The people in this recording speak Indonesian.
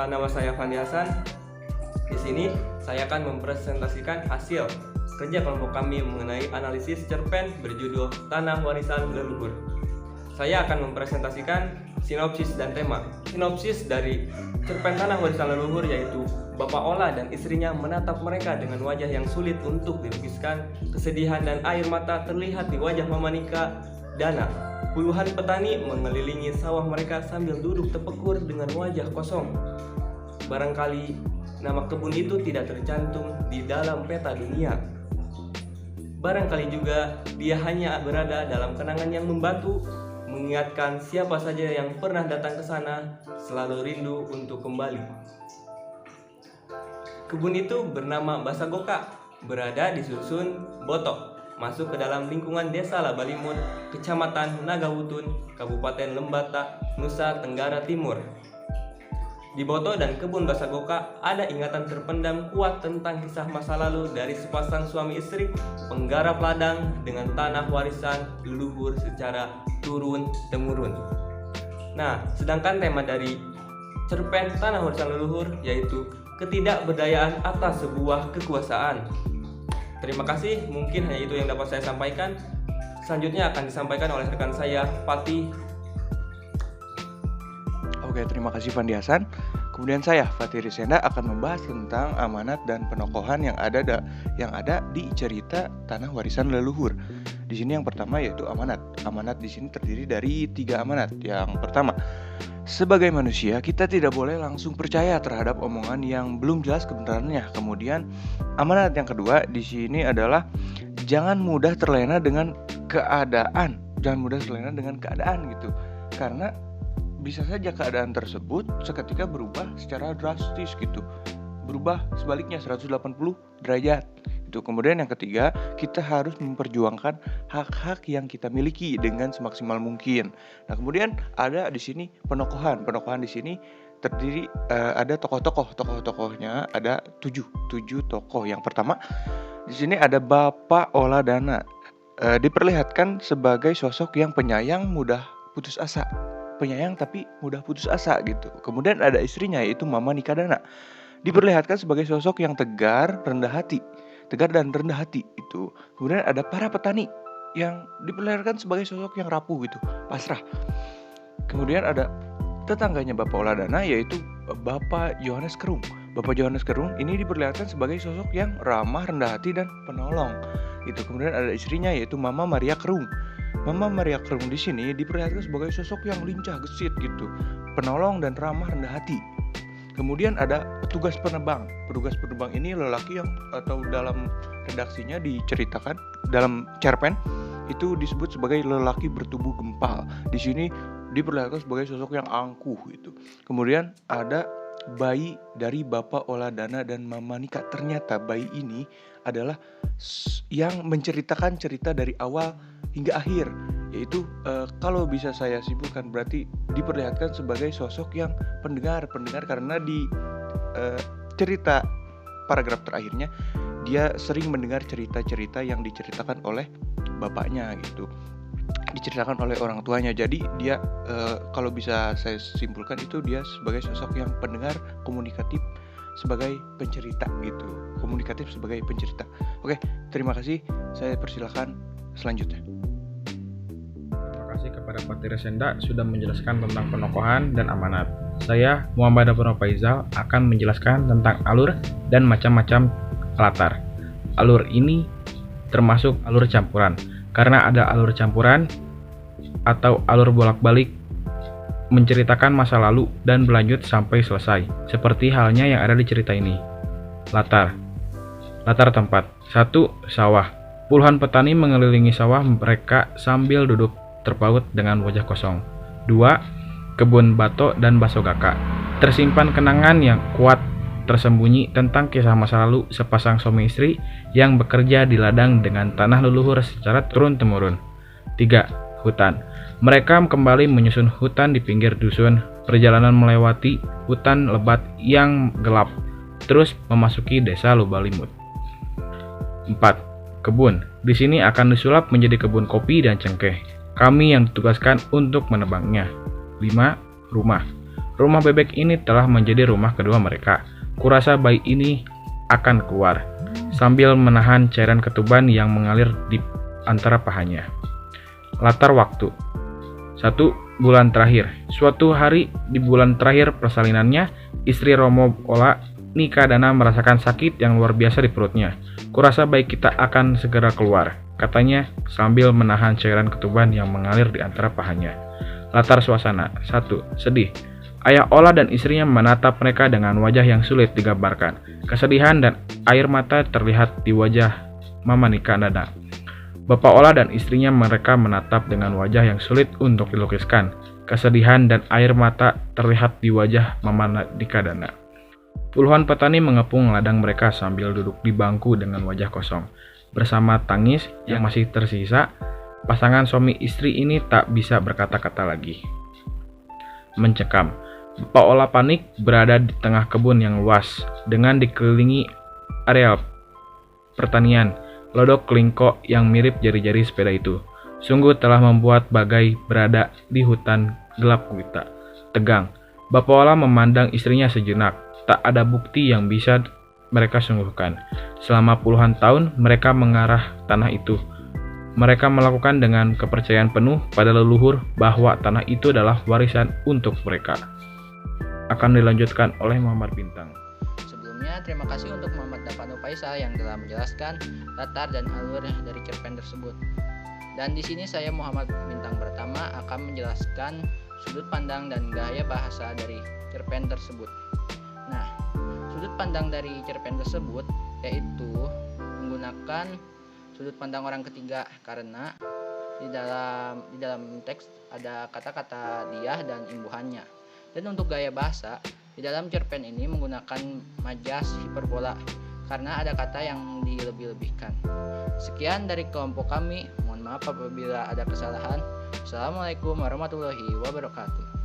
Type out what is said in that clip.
Nama saya Fandi Hasan. Di sini saya akan mempresentasikan hasil kerja kelompok kami mengenai analisis cerpen berjudul Tanah Warisan Leluhur. Saya akan mempresentasikan sinopsis dan tema. Sinopsis dari cerpen Tanah Warisan Leluhur yaitu Bapak Ola dan istrinya menatap mereka dengan wajah yang sulit untuk dilukiskan. Kesedihan dan air mata terlihat di wajah Mama Nika Dana. Puluhan petani mengelilingi sawah mereka sambil duduk terpekur dengan wajah kosong. Barangkali nama kebun itu tidak tercantum di dalam peta dunia. Barangkali juga dia hanya berada dalam kenangan yang membatu, mengingatkan siapa saja yang pernah datang ke sana selalu rindu untuk kembali. Kebun itu bernama Basagoka, berada di Dusun Botok, masuk ke dalam lingkungan Desa Labalimut, Kecamatan Nagawutun, Kabupaten Lembata, Nusa Tenggara Timur. Di Boto dan kebun Basagoka ada ingatan terpendam kuat tentang kisah masa lalu dari sepasang suami istri penggarap ladang dengan tanah warisan leluhur secara turun-temurun. Nah, sedangkan tema dari cerpen Tanah Warisan Leluhur yaitu ketidakberdayaan atas sebuah kekuasaan. Terima kasih, mungkin hanya itu yang dapat saya sampaikan. Selanjutnya akan disampaikan oleh rekan saya, Fatih. Oke, terima kasih Fandi Hasan. Kemudian saya, Fatih Risenda, akan membahas tentang amanat dan penokohan yang ada di cerita Tanah Warisan Leluhur. Di sini yang pertama yaitu amanat. Amanat di sini terdiri dari 3 amanat. Yang pertama, sebagai manusia kita tidak boleh langsung percaya terhadap omongan yang belum jelas kebenarannya. Kemudian amanat yang kedua di sini adalah jangan mudah terlena dengan keadaan. Jangan mudah terlena dengan keadaan gitu. Karena bisa saja keadaan tersebut seketika berubah secara drastis gitu. Berubah sebaliknya 180 derajat. Itu. Kemudian yang ketiga, kita harus memperjuangkan hak-hak yang kita miliki dengan semaksimal mungkin. Nah, kemudian ada di sini penokohan. Penokohan di sini terdiri ada tokoh-tokoh. Tokoh-tokohnya ada 7 tokoh. Yang pertama, di sini ada Bapak Ola Dana. Diperlihatkan sebagai sosok yang penyayang, mudah putus asa. Penyayang tapi mudah putus asa gitu. Kemudian ada istrinya yaitu Mama Nika Dana. Diperlihatkan sebagai sosok yang tegar dan rendah hati itu. Kemudian ada para petani yang diperlihatkan sebagai sosok yang rapuh gitu, pasrah. Kemudian ada tetangganya Bapak Ola Dana yaitu Bapak Yohanes Kerung. Bapak Yohanes Kerung ini diperlihatkan sebagai sosok yang ramah, rendah hati dan penolong. Itu. Kemudian ada istrinya yaitu Mama Maria Kerung. Mama Maria Kerung di sini diperlihatkan sebagai sosok yang lincah, gesit gitu, penolong dan ramah, rendah hati. Kemudian ada petugas penebang. Petugas penebang ini lelaki yang atau dalam redaksinya diceritakan dalam cerpen itu disebut sebagai lelaki bertubuh gempal. Di sini diperlihatkan sebagai sosok yang angkuh gitu. Kemudian ada bayi dari Bapak Ola Dana dan Mama Nika. Ternyata bayi ini adalah yang menceritakan cerita dari awal hingga akhir, yaitu kalau bisa saya simpulkan berarti diperlihatkan sebagai sosok yang pendengar karena di cerita paragraf terakhirnya dia sering mendengar cerita-cerita yang diceritakan oleh bapaknya gitu, diceritakan oleh orang tuanya. Jadi dia kalau bisa saya simpulkan itu dia sebagai sosok yang pendengar, komunikatif sebagai pencerita gitu, komunikatif sebagai pencerita. Oke, terima kasih. Saya persilakan selanjutnya. Terima kasih kepada Fatih Risenda sudah menjelaskan tentang penokohan dan amanat. Saya, Muhammad Abdul Faizal, akan menjelaskan tentang alur dan macam-macam latar. Alur ini termasuk alur campuran, karena ada alur campuran atau alur bolak-balik menceritakan masa lalu dan berlanjut sampai selesai, seperti halnya yang ada di cerita ini. Latar tempat. 1. Sawah. Puluhan petani mengelilingi sawah mereka sambil duduk terpaut dengan wajah kosong. 2. Kebun Bato dan Basogaka. Tersimpan kenangan yang kuat tersembunyi tentang kisah masa lalu sepasang suami istri yang bekerja di ladang dengan tanah leluhur secara turun-temurun. 3. Hutan. Mereka kembali menyusun hutan di pinggir dusun. Perjalanan melewati hutan lebat yang gelap, terus memasuki desa Lubalimut. 4. Kebun. Di sini akan disulap menjadi kebun kopi dan cengkeh. Kami yang ditugaskan untuk menebangnya. 5. Rumah. Rumah bebek ini telah menjadi rumah kedua mereka. Kurasa bayi ini akan keluar, sambil menahan cairan ketuban yang mengalir di antara pahanya. Latar waktu 1 bulan terakhir. Suatu hari di bulan terakhir persalinannya, istri Romo Ola, Nika Dana, merasakan sakit yang luar biasa di perutnya. Kurasa bayi kita akan segera keluar, katanya sambil menahan cairan ketuban yang mengalir di antara pahanya. Latar suasana 1. Sedih. Ayah Ola dan istrinya menatap mereka dengan wajah yang sulit digambarkan. Kesedihan dan air mata terlihat di wajah Mama Nika Dana. Bapak Ola dan istrinya mereka menatap dengan wajah yang sulit untuk dilukiskan. Kesedihan dan air mata terlihat di wajah Mama Nika Dana. Puluhan petani mengepung ladang mereka sambil duduk di bangku dengan wajah kosong. Bersama tangis yang masih tersisa, pasangan suami istri ini tak bisa berkata-kata lagi. Mencekam. Bapak Ola panik berada di tengah kebun yang luas dengan dikelilingi areal pertanian. Lodok kelingko yang mirip jari-jari sepeda itu sungguh telah membuat bagai berada di hutan gelap gulita. Tegang. Bapak Ola memandang istrinya sejenak. Tak ada bukti yang bisa mereka sungguhkan. Selama puluhan tahun mereka mengarah tanah itu. Mereka melakukan dengan kepercayaan penuh pada leluhur bahwa tanah itu adalah warisan untuk mereka. Akan dilanjutkan oleh Muhammad Bintang. Sebelumnya, terima kasih untuk Muhammad Dafano Faisal yang telah menjelaskan latar dan alur dari cerpen tersebut. Dan di sini saya Muhammad Bintang pertama akan menjelaskan sudut pandang dan gaya bahasa dari cerpen tersebut. Nah, sudut pandang dari cerpen tersebut yaitu menggunakan sudut pandang orang ketiga karena di dalam teks ada kata-kata dia dan imbuhannya. Dan untuk gaya bahasa, di dalam cerpen ini menggunakan majas hiperbola karena ada kata yang dilebih-lebihkan. Sekian dari kelompok kami, mohon maaf apabila ada kesalahan. Assalamualaikum warahmatullahi wabarakatuh.